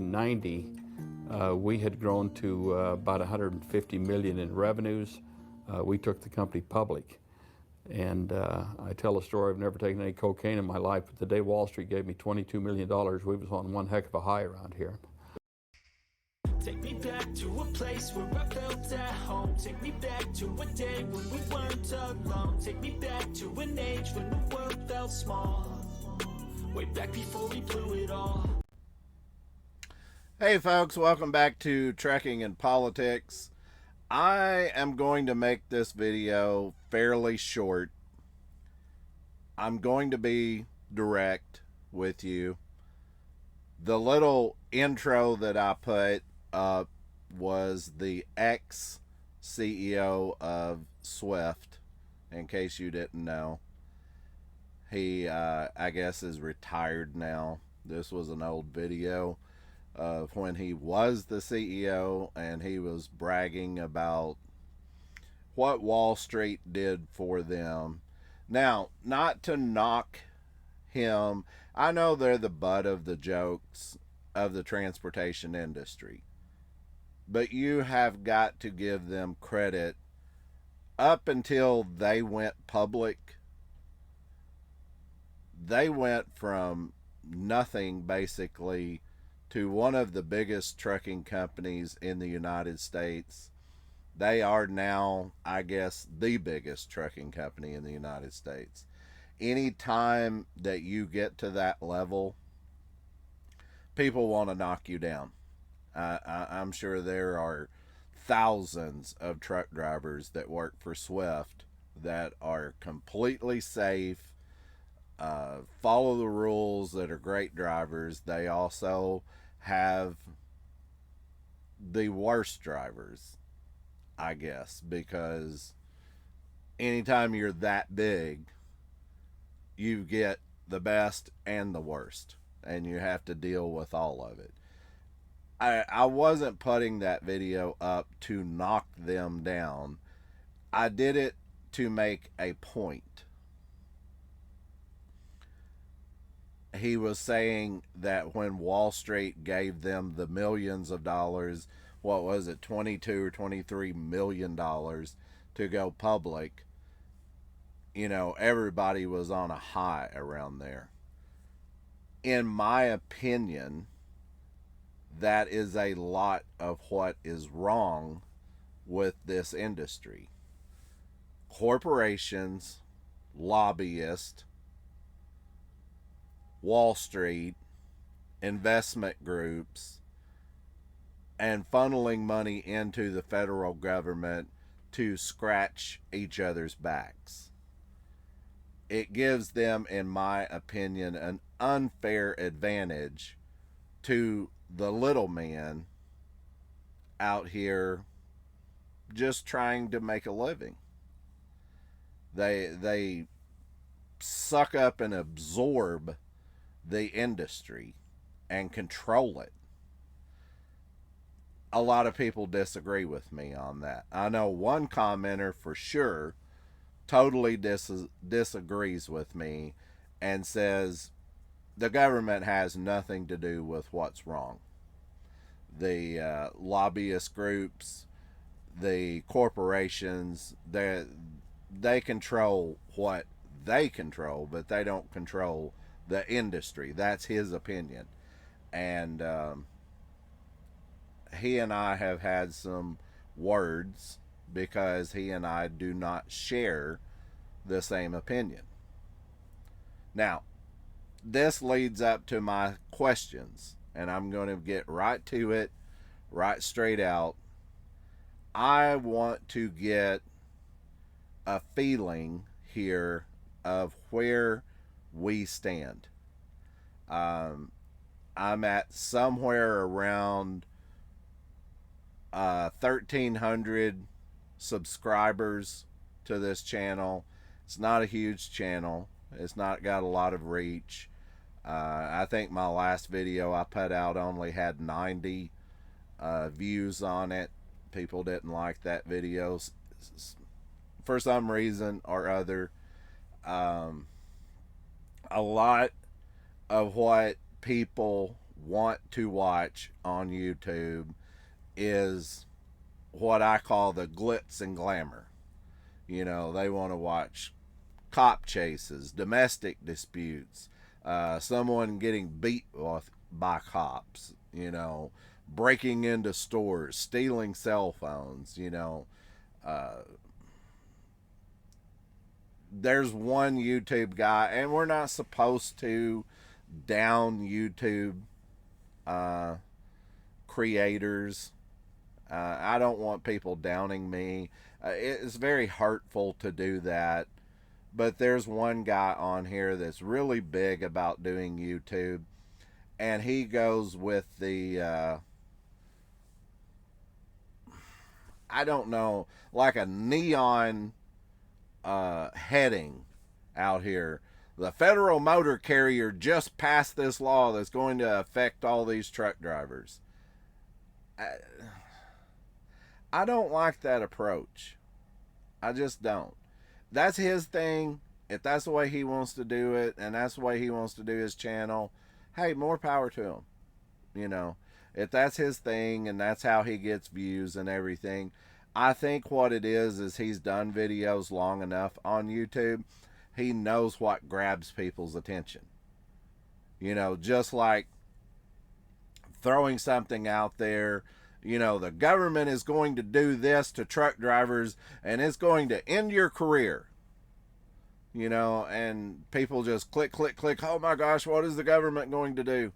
1990, we had grown to about 150 million in revenues. We took the company public. And I tell a story, I've never taken any cocaine in my life, but the day Wall Street gave me $22 million, we was on one heck of a high around here. Take me back to a place where I felt at home. Take me back to a day when we weren't alone. Take me back to an age when the world felt small. Way back before we blew it all. Hey folks, welcome back to Trekking and Politics. I am going to make this video fairly short. I'm going to be direct with you. The little intro that I put up was the ex-CEO of Swift, in case you didn't know. He, I guess, is retired now. This was an old video of when he was the CEO, and he was bragging about what Wall Street did for them. Now, not to knock him, I know they're the butt of the jokes of the transportation industry, but you have got to give them credit. Up until they went public, they went from nothing basically to one of the biggest trucking companies in the United States. They are now, I guess, the biggest trucking company in the United States. Anytime that you get to that level, people want to knock you down. I'm sure there are thousands of truck drivers that work for Swift that are completely safe, follow the rules, that are great drivers. They also have the worst drivers, I guess, because anytime you're that big, you get the best and the worst, and you have to deal with all of it. I wasn't putting that video up to knock them down. I did it to make a point. He was saying that when Wall Street gave them the millions of dollars, what was it, 22 or 23 million dollars to go public, you know, everybody was on a high around there. In my opinion, that is a lot of what is wrong with this industry. Corporations, lobbyists, Wall Street, investment groups, and funneling money into the federal government to scratch each other's backs. It gives them, in my opinion, an unfair advantage to the little man out here just trying to make a living. They suck up and absorb the industry and control it. A lot of people disagree with me on that. I know one commenter for sure totally disagrees with me and says the government has nothing to do with what's wrong. The lobbyist groups, the corporations, they control what they control, but they don't control the industry. That's his opinion. And he and I have had some words because he and I do not share the same opinion. Now, this leads up to my questions, and I'm going to get right to it, right straight out. I want to get a feeling here of where we stand. I'm at somewhere around 1,300 subscribers to this channel. It's not a huge channel. It's not got a lot of reach. I think my last video I put out only had 90 views on it. People didn't like that video for some reason or other. A lot of what people want to watch on YouTube is what I call the glitz and glamour. You know, they want to watch cop chases, domestic disputes, someone getting beat by cops, you know, breaking into stores, stealing cell phones, you know. There's one YouTube guy, and we're not supposed to down YouTube uh, creators. I don't want people downing me. It's very hurtful to do that. But there's one guy on here that's really big about doing YouTube, and he goes with the I don't know, like a neon heading out here. The federal motor carrier just passed this law that's going to affect all these truck drivers. I don't like that approach. I just don't. That's his thing. If that's the way he wants to do it, and that's the way he wants to do his channel, hey, more power to him. You know, if that's his thing and that's how he gets views and everything, I think what it is he's done videos long enough on YouTube. He knows what grabs people's attention. You know, just like throwing something out there, you know, the government is going to do this to truck drivers and it's going to end your career. You know, and people just click, click, click. Oh my gosh, what is the government going to do?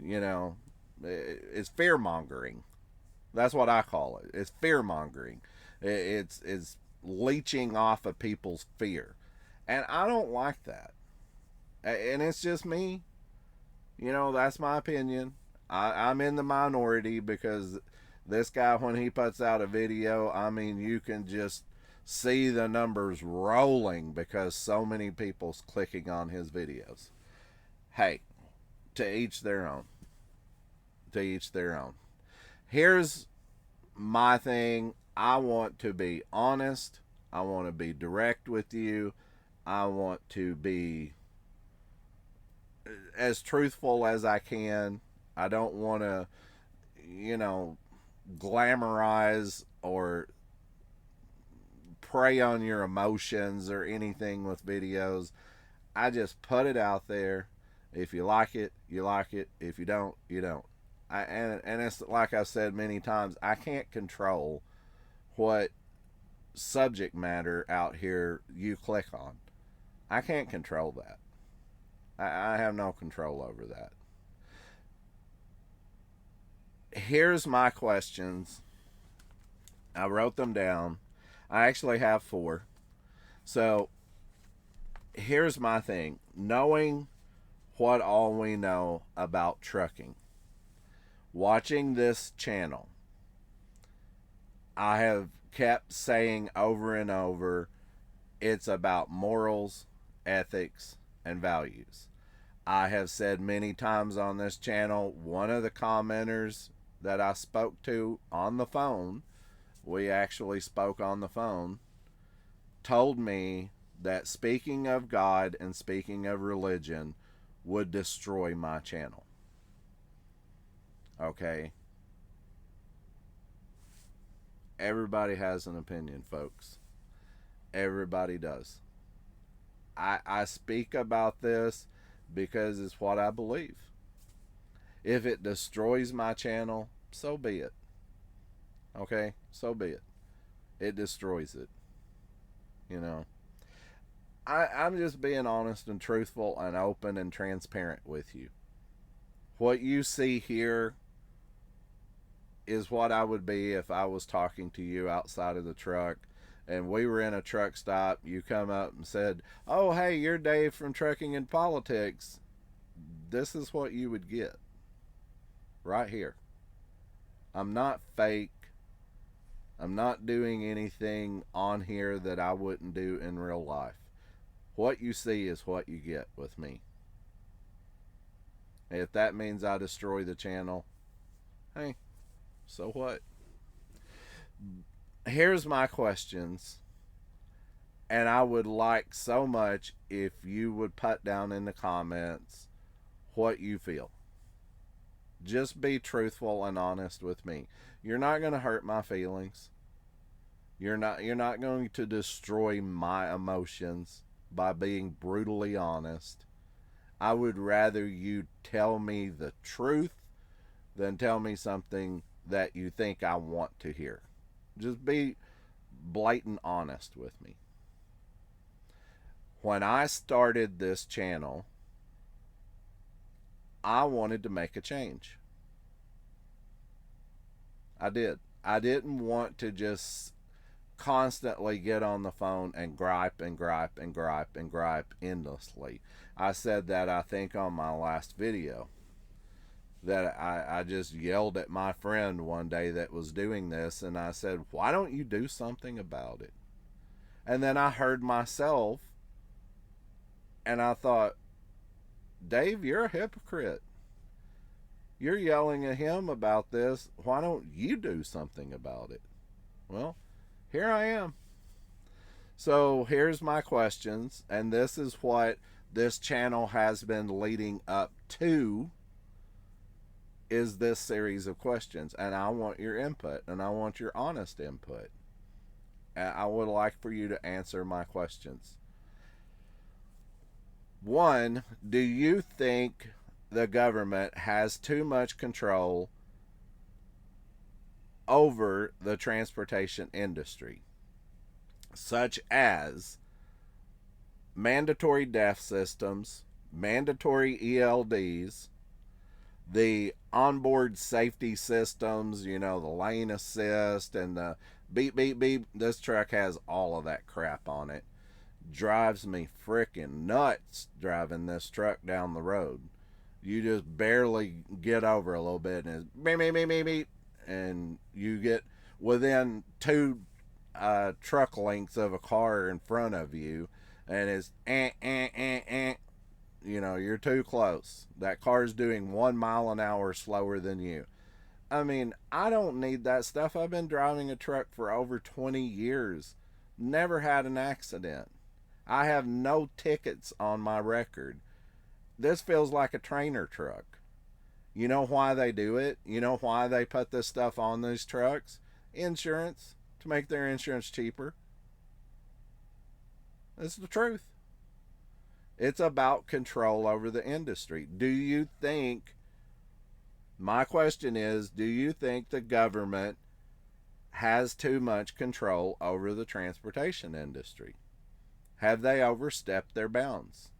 You know, it's fear mongering. That's what I call it. It's fear mongering. It's leeching off of people's fear. And I don't like that. And it's just me. You know, that's my opinion. I'm in the minority because this guy, when he puts out a video, I mean, you can just see the numbers rolling because so many people's clicking on his videos. Hey, to each their own. To each their own. Here's my thing. I want to be honest. I want to be direct with you. I want to be as truthful as I can. I don't want to, you know, glamorize or prey on your emotions or anything with videos. I just put it out there. If you like it, you like it. If you don't, you don't. And it's like I've said many times, I can't control what subject matter out here you click on. I can't control that. I have no control over that. Here's my questions. I wrote them down. I actually have 4. So here's my thing. Knowing what all we know about trucking, watching this channel, I have kept saying over and over, it's about morals, ethics, and values. I have said many times on this channel, one of the commenters that I spoke to on the phone, we actually spoke on the phone, told me that speaking of God and speaking of religion would destroy my channel. Okay? Everybody has an opinion, folks. Everybody does. I speak about this because it's what I believe. If it destroys my channel, so be it. Okay? So be it. It destroys it. You know? I'm just being honest and truthful and open and transparent with you. What you see here is what I would be if I was talking to you outside of the truck and we were in a truck stop. You come up and said, oh, hey, you're Dave from Trucking and Politics. This is what you would get right here. I'm not fake. I'm not doing anything on here that I wouldn't do in real life. What you see is what you get with me. If that means I destroy the channel, hey, so what? Here's my questions, and I would like so much if you would put down in the comments what you feel. Just be truthful and honest with me. You're not going to hurt my feelings. You're not going to destroy my emotions by being brutally honest. I would rather you tell me the truth than tell me something that you think I want to hear. Just be blatant honest with me. When I started this channel, I wanted to make a change. I did. I didn't want to just constantly get on the phone and gripe and gripe and gripe and gripe endlessly. I said that, I think, on my last video, that I just yelled at my friend one day that was doing this, and I said, why don't you do something about it? And then I heard myself, and I thought, Dave, you're a hypocrite. You're yelling at him about this. Why don't you do something about it? Well, here I am. So here's my questions, and this is what this channel has been leading up to, is this series of questions. And I want your input, and I want your honest input. And I would like for you to answer my questions. One, do you think the government has too much control over the transportation industry, such as mandatory DEF systems, mandatory ELDs, the onboard safety systems, the lane assist and the beep, beep, beep? This truck has all of that crap on it. Drives me freaking nuts driving this truck down the road. You just barely get over a little bit, and it's beep, beep, beep, beep, beep, and you get within two truck lengths of a car in front of you, and it's you're too close. That car's doing 1 mile an hour slower than you. I mean, I don't need that stuff. I've been driving a truck for over 20 years. Never had an accident. I have no tickets on my record. This feels like a trainer truck. You know why they do it? You know why they put this stuff on these trucks? Insurance. To make their insurance cheaper. That's the truth. It's about control over the industry. My question is, do you think the government has too much control over the transportation industry? Have they overstepped their bounds?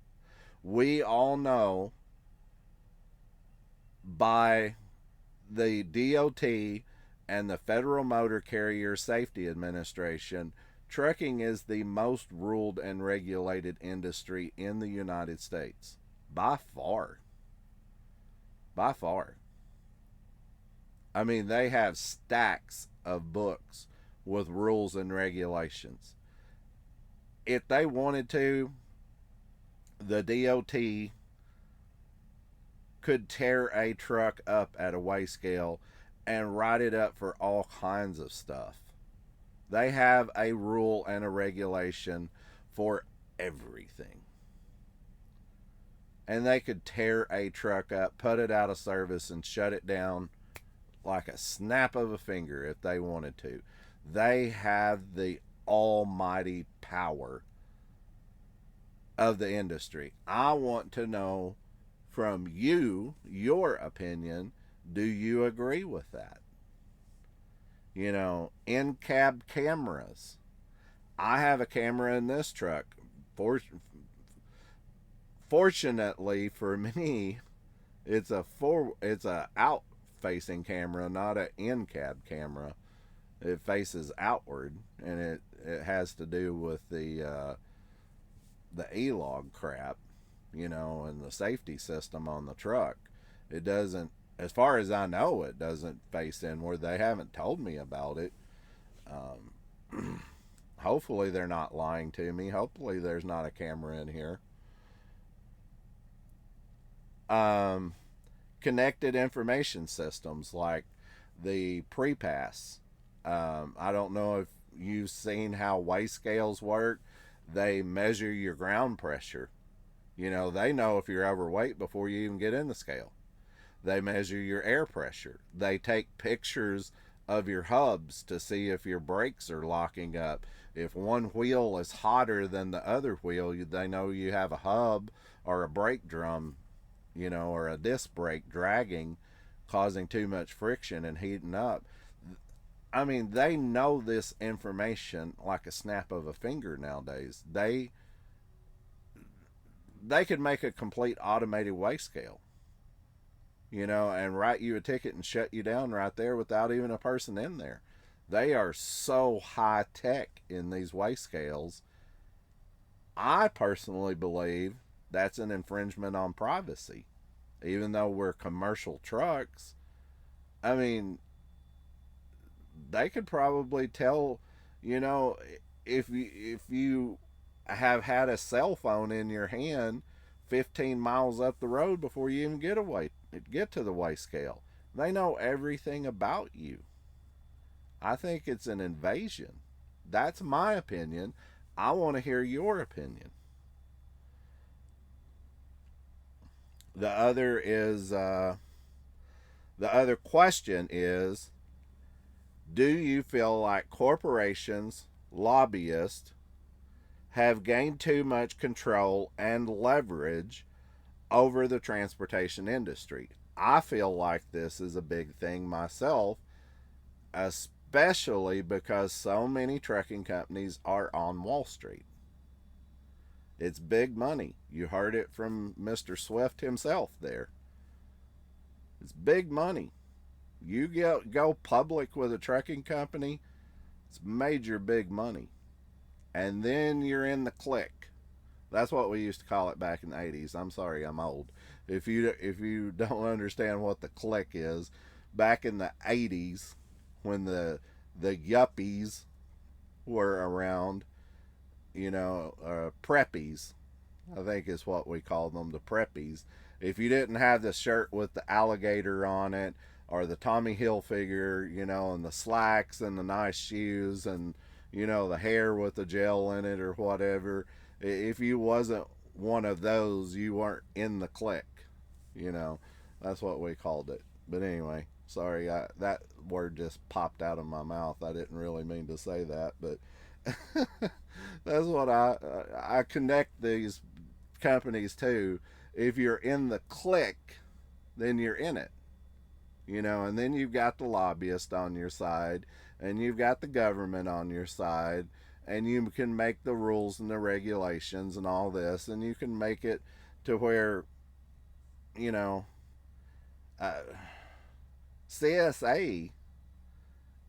We all know by the DOT and the Federal Motor Carrier Safety Administration, trucking is the most ruled and regulated industry in the United States. By far. By far. I mean, they have stacks of books with rules and regulations. If they wanted to, the DOT could tear a truck up at a weigh scale and write it up for all kinds of stuff. They have a rule and a regulation for everything. And they could tear a truck up, put it out of service, and shut it down like a snap of a finger if they wanted to. They have the almighty power of the industry. I want to know from you, your opinion. Do you agree with that? In-cab cameras. I have a camera in this truck. Fortunately for me, it's a out-facing camera, not an in-cab camera. It faces outward, and it has to do with the e-log crap, and the safety system on the truck. It doesn't, as far as I know, it doesn't face inward. They haven't told me about it. Hopefully they're not lying to me. Hopefully there's not a camera in here. Connected information systems like the pre-pass. I don't know if you've seen how weigh scales work. They measure your ground pressure. They know if you're overweight before you even get in the scale. They measure your air pressure. They take pictures of your hubs to see if your brakes are locking up. If one wheel is hotter than the other wheel, they know you have a hub or a brake drum, or a disc brake dragging, causing too much friction and heating up. I mean, they know this information like a snap of a finger nowadays. They could make a complete automated weigh scale, and write you a ticket and shut you down right there without even a person in there. They are so high tech in these weigh scales. I personally believe that's an infringement on privacy. Even though we're commercial trucks, I mean, they could probably tell, if you have had a cell phone in your hand 15 miles up the road before you even get to the weigh scale. They know everything about you. I think it's an invasion. That's my opinion. I want to hear your opinion. The other is the other question is, do you feel like corporations, lobbyists, have gained too much control and leverage over the transportation industry? I feel like this is a big thing myself, especially because so many trucking companies are on Wall Street. It's big money. You heard it from Mr. Swift himself there. It's big money. You go public with a trucking company, it's major big money. And then you're in the clique. That's what we used to call it back in the 80s. I'm sorry, I'm old. If you don't understand what the clique is, back in the 80s when the yuppies were around, preppies, I think is what we called them, the preppies. If you didn't have the shirt with the alligator on it, or the Tommy Hilfiger, and the slacks and the nice shoes and, the hair with the gel in it or whatever, if you wasn't one of those, you weren't in the clique. That's what we called it. But anyway, sorry, that word just popped out of my mouth. I didn't really mean to say that, but that's what I connect these companies to. If you're in the clique, then you're in it. And then you've got the lobbyist on your side, and you've got the government on your side, and you can make the rules and the regulations and all this, and you can make it to where, uh, CSA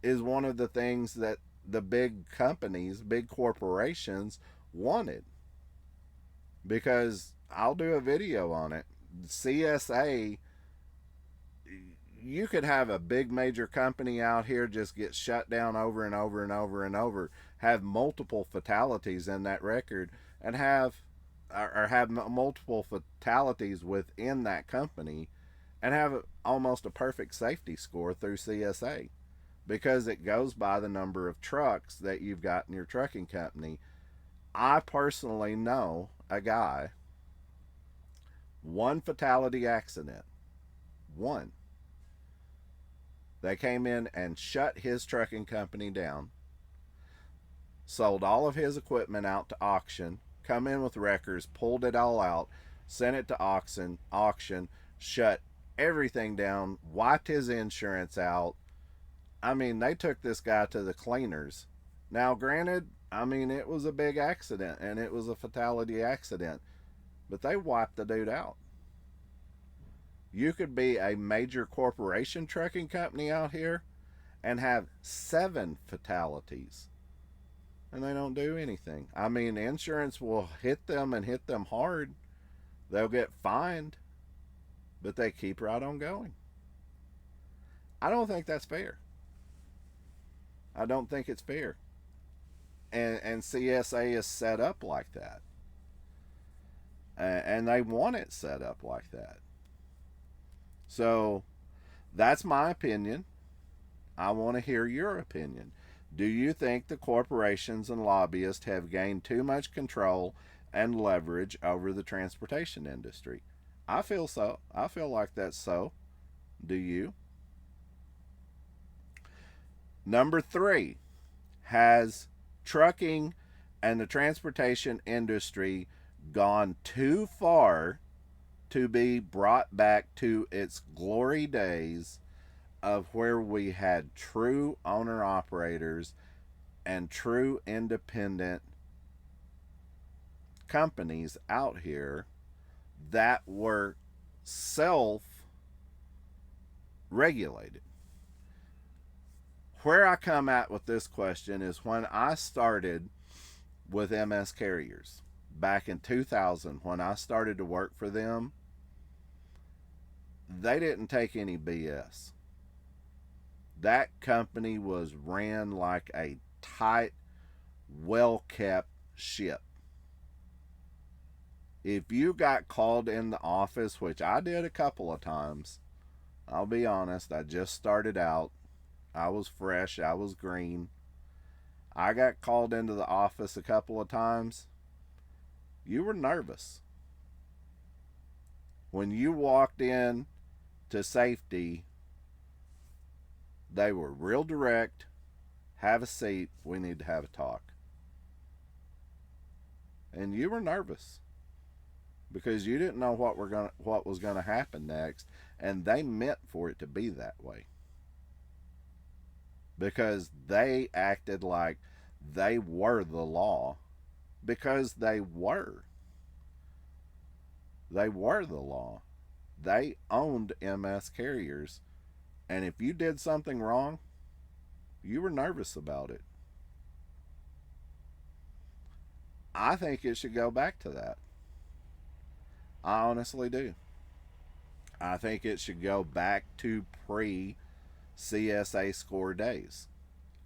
is one of the things that the big companies, big corporations wanted. Because I'll do a video on it. CSA, you could have a big major company out here just get shut down over and over and over and over, have multiple fatalities in that record, and have multiple fatalities within that company, and have almost a perfect safety score through CSA, because it goes by the number of trucks that you've got in your trucking company. I personally know a guy, one fatality accident, one. They came in and shut his trucking company down, sold all of his equipment out to auction, come in with wreckers, pulled it all out, sent it to auction, shut everything down, wiped his insurance out. I mean, they took this guy to the cleaners. Now, granted, I mean, it was a big accident and it was a fatality accident, but they wiped the dude out. You could be a major corporation trucking company out here and have 7 fatalities, and they don't do anything. I mean, insurance will hit them and hit them hard. They'll get fined, but they keep right on going. I don't think that's fair. I don't think it's fair. And CSA is set up like that. And they want it set up like that. So that's my opinion. I want to hear your opinion. Do you think the corporations and lobbyists have gained too much control and leverage over the transportation industry? I feel so. I feel like that's so. Do you? Number 3, has trucking and the transportation industry gone too far to be brought back to its glory days of where we had true owner operators and true independent companies out here that were self regulated? Where I come at with this question is when I started with MS Carriers back in 2000, when I started to work for them, they didn't take any BS. That company was ran like a tight, well kept ship. If you got called in the office, which I did a couple of times, I'll be honest, I just started out. I was fresh, I was green. I got called into the office a couple of times. You were nervous. When you walked in to safety, they were real direct. Have a seat, we need to have a talk. And you were nervous because you didn't know what was going to happen next, and they meant for it to be that way. Because they acted like they were the law, because they were. They were the law. They owned MS Carriers, and if you did something wrong, you were nervous about it. I think it should go back to that. I honestly do. I think it should go back to pre-CSA score days.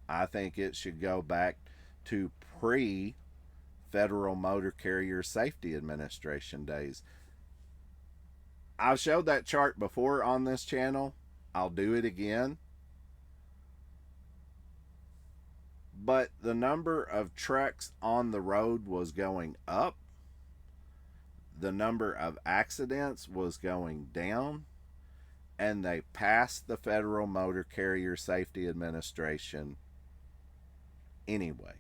I think it should go back to pre-Federal Motor Carrier Safety Administration days. I've showed that chart before on this channel. I'll do it again. But the number of trucks on the road was going up. The number of accidents was going down. And they passed the Federal Motor Carrier Safety Administration anyway.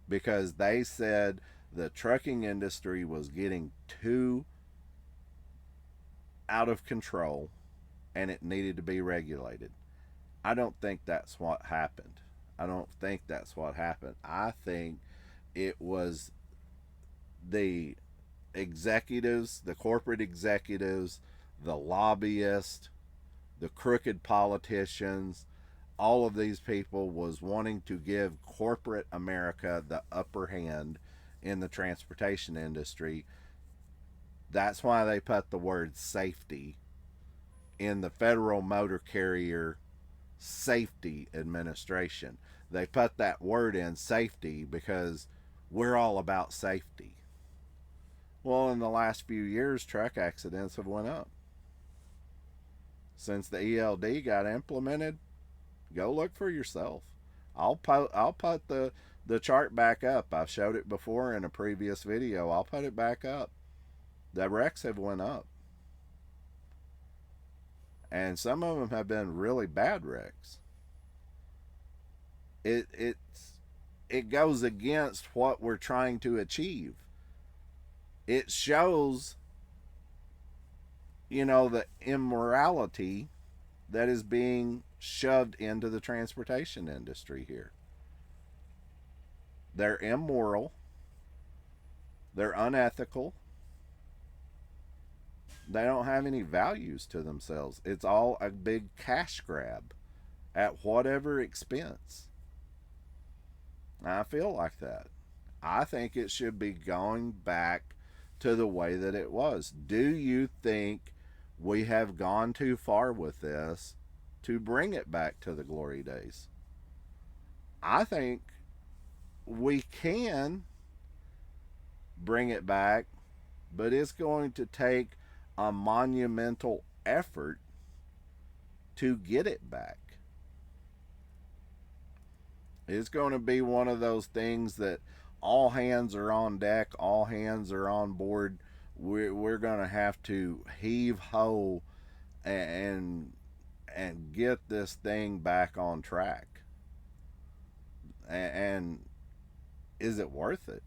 Because they said the trucking industry was getting too out of control and it needed to be regulated. I don't think that's what happened. I think it was the executives, the corporate executives, the lobbyists, the crooked politicians, all of these people was wanting to give corporate America the upper hand in the transportation industry. That's why they put the word safety in the Federal Motor Carrier Safety Administration. They put that word in, safety, because we're all about safety. Well, in the last few years, truck accidents have went up. Since the ELD got implemented, go look for yourself. I'll put the chart back up. I've showed it before in a previous video. I'll put it back up. The wrecks have went up. And some of them have been really bad wrecks. It goes against what we're trying to achieve. It shows, the immorality that is being shoved into the transportation industry here. They're immoral. They're unethical. They don't have any values to themselves. It's all a big cash grab at whatever expense. I feel like that. I think it should be going back to the way that it was. Do you think we have gone too far with this to bring it back to the glory days? I think we can bring it back, but it's going to take a monumental effort to get it back. It's going to be one of those things that all hands are on deck, all hands are on board. We're going to have to heave ho and and get this thing back on track. And is it worth it?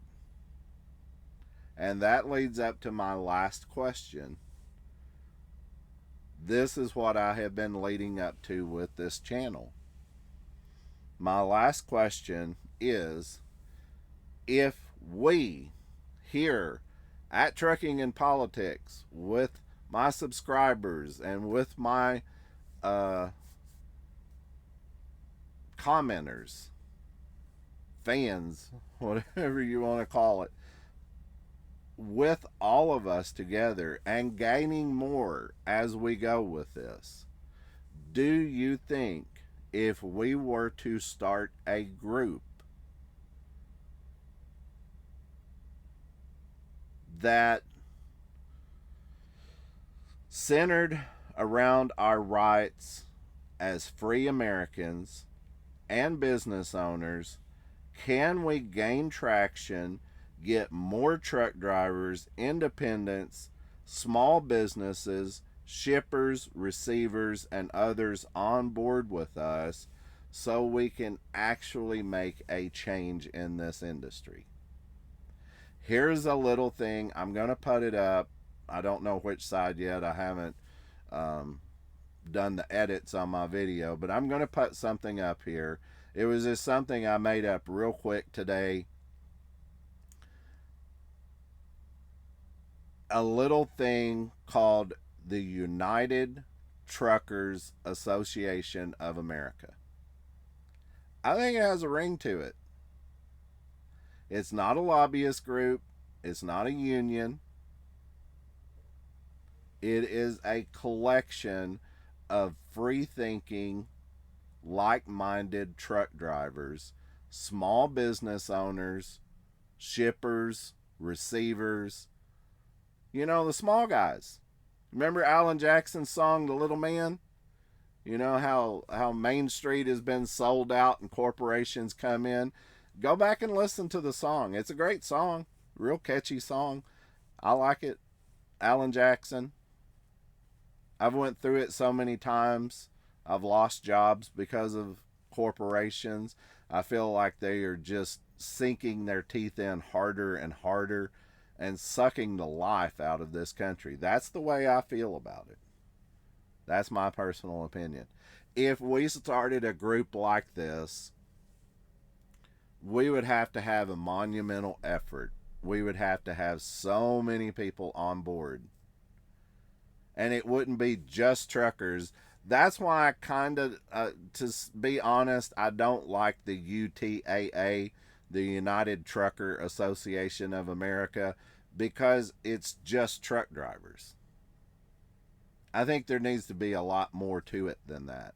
And that leads up to my last question. This is what I have been leading up to with this channel. My last question is, if we here at Trucking and Politics, with my subscribers and with my commenters, fans, whatever you want to call it, with all of us together and gaining more as we go with this, do you think if we were to start a group that centered around our rights as free Americans and business owners, can we gain traction, get more truck drivers, independents, small businesses, shippers, receivers, and others on board with us so we can actually make a change in this industry? Here's a little thing. I'm going to put it up. I don't know which side yet. I haven't done the edits on my video, but I'm going to put something up here. It was just something I made up real quick today. A little thing called the United Truckers Association of America. I think it has a ring to it. It's not a lobbyist group. It's not a union. It is a collection of free-thinking, like-minded truck drivers, small business owners, shippers, receivers. You know, the small guys. Remember Alan Jackson's song, The Little Man? You know how Main Street has been sold out and corporations come in? Go back and listen to the song. It's a great song. Real catchy song. I like it. Alan Jackson. I've went through it so many times. I've lost jobs because of corporations. I feel like they are just sinking their teeth in harder and harder and sucking the life out of this country. That's the way I feel about it. That's my personal opinion. If we started a group like this, we would have to have a monumental effort. We would have to have so many people on board. And it wouldn't be just truckers. That's why I kind of, to be honest, I don't like the UTAA, the United Trucker Association of America, because it's just truck drivers. I think there needs to be a lot more to it than that.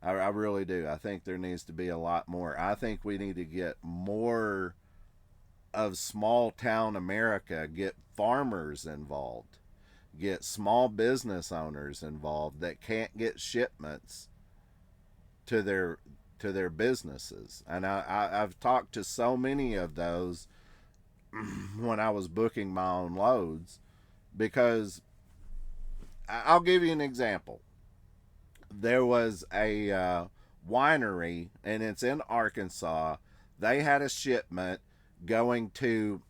I really do. I think there needs to be a lot more. I think we need to get more of small town America, get farmers involved, get small business owners involved that can't get shipments to their businesses. And I've talked to so many of those when I was booking my own loads, because I'll give you an example. There was a winery, and it's in Arkansas. They had a shipment going to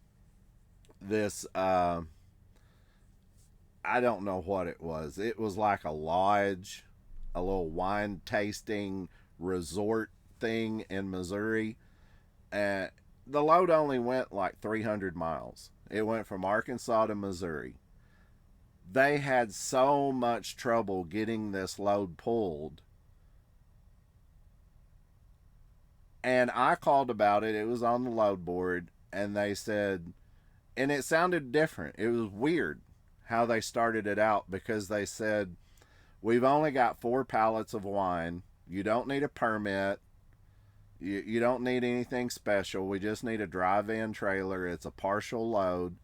this, I don't know what it was. It was like a lodge, a little wine tasting resort thing in Missouri. And the load only went like 300 miles. It went from Arkansas to Missouri. They had so much trouble getting this load pulled. And I called about it. It was on the load board. And they said, and it sounded different. It was weird how they started it out, because they said, we've only got 4 pallets of wine. You don't need a permit. You don't need anything special. We just need a drive-in trailer. It's a partial load.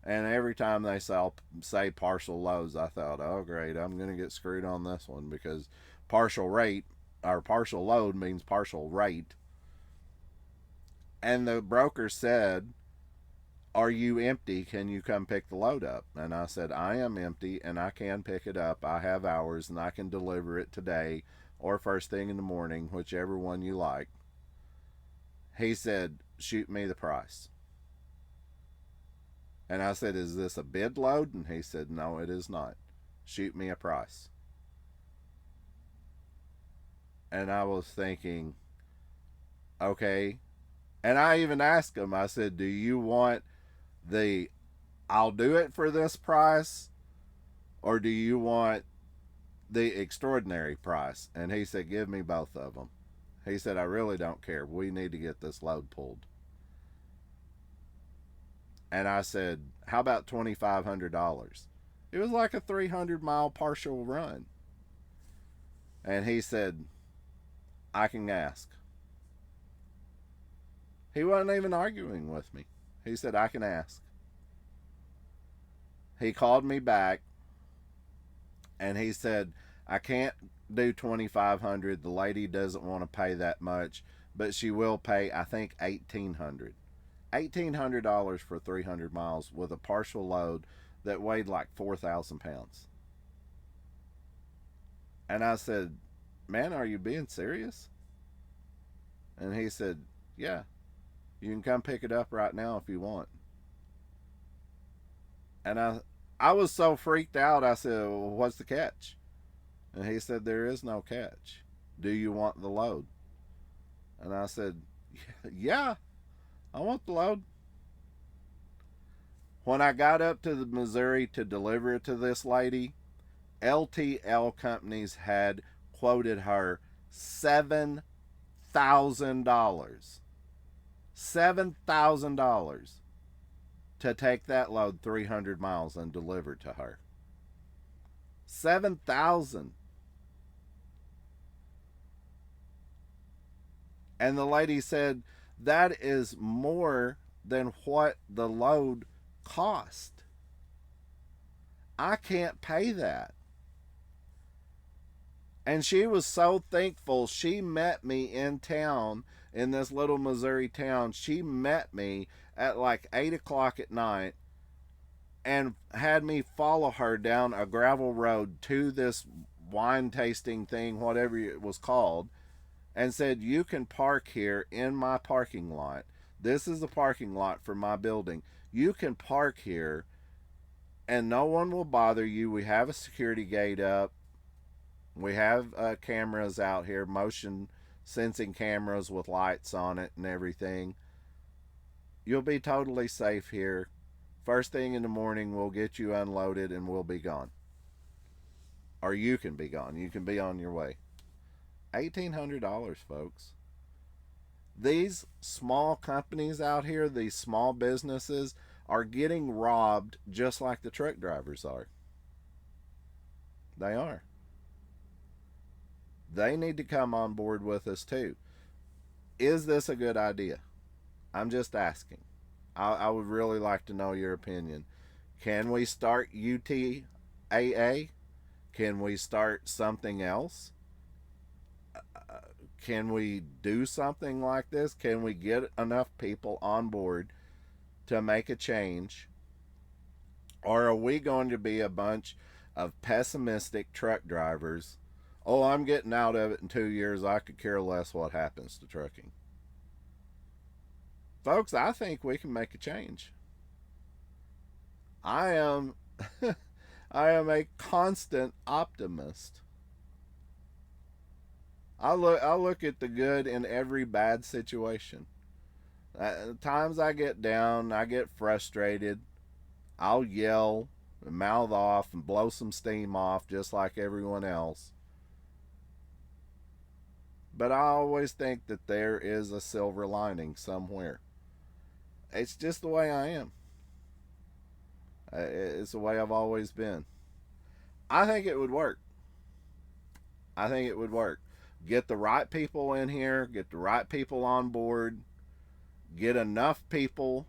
And every time they say partial loads, I thought, oh, great, I'm going to get screwed on this one, because partial rate, or partial load, means partial rate. And the broker said, are you empty? Can you come pick the load up? And I said, I am empty and I can pick it up. I have hours and I can deliver it today or first thing in the morning, whichever one you like. He said, shoot me the price. And I said, is this a bid load? And he said, no, it is not. Shoot me a price. And I was thinking, okay. And I even asked him, I said, do you want the I'll do it for this price, or do you want the extraordinary price? And he said, give me both of them. He said, I really don't care. We need to get this load pulled. And I said, how about $2,500? It was like a 300-mile partial run. And he said, I can ask. He wasn't even arguing with me. He said, I can ask. He called me back and he said, I can't do $2,500. The lady doesn't want to pay that much, but she will pay, I think, $1,800. $1,800 for 300 miles with a partial load that weighed like 4,000 pounds. And I said, man, are you being serious? And he said, yeah, you can come pick it up right now if you want. And I was so freaked out, I said, well, what's the catch? And he said, there is no catch. Do you want the load? And I said, yeah, I want the load. When I got up to the Missouri to deliver it to this lady, LTL companies had quoted her $7,000. $7,000 to take that load 300 miles and deliver to her. 7,000. And the lady said, that is more than what the load cost. I can't pay that. And she was so thankful. She met me in town, in this little Missouri town. She met me at like 8 o'clock at night and had me follow her down a gravel road to this wine tasting thing, whatever it was called, and said, you can park here in my parking lot. This is the parking lot for my building. You can park here and no one will bother you. We have a security gate up. We have cameras out here, motion sensing cameras with lights on it and everything. You'll be totally safe here. First thing in the morning, we'll get you unloaded and we'll be gone. Or you can be gone. You can be on your way. $1,800, folks. These small companies out here, these small businesses, are getting robbed just like the truck drivers are. They are. They need to come on board with us too. Is this a good idea? I'm just asking. I would really like to know your opinion. Can we start UTAA? Can we start something else? Can we do something like this? Can we get enough people on board to make a change? Or are we going to be a bunch of pessimistic truck drivers? Oh, I'm getting out of it in 2 years. I could care less what happens to trucking. Folks, I think we can make a change. I am I am a constant optimist. I look at the good in every bad situation. At times I get down, I get frustrated. I'll yell and mouth off and blow some steam off just like everyone else. But I always think that there is a silver lining somewhere. It's just the way I am. It's the way I've always been. I think it would work. I think it would work. Get the right people in here. Get the right people on board. Get enough people.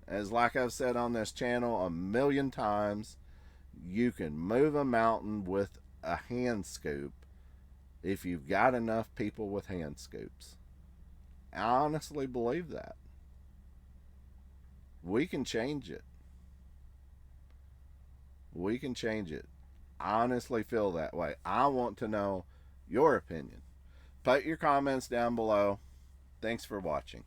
As like I've said on this channel a million times, you can move a mountain with a hand scoop if you've got enough people with hand scoops. I honestly believe that. we can change it. We can change it. I honestly feel that way. I want to know your opinion. Put your comments down below. Thanks for watching.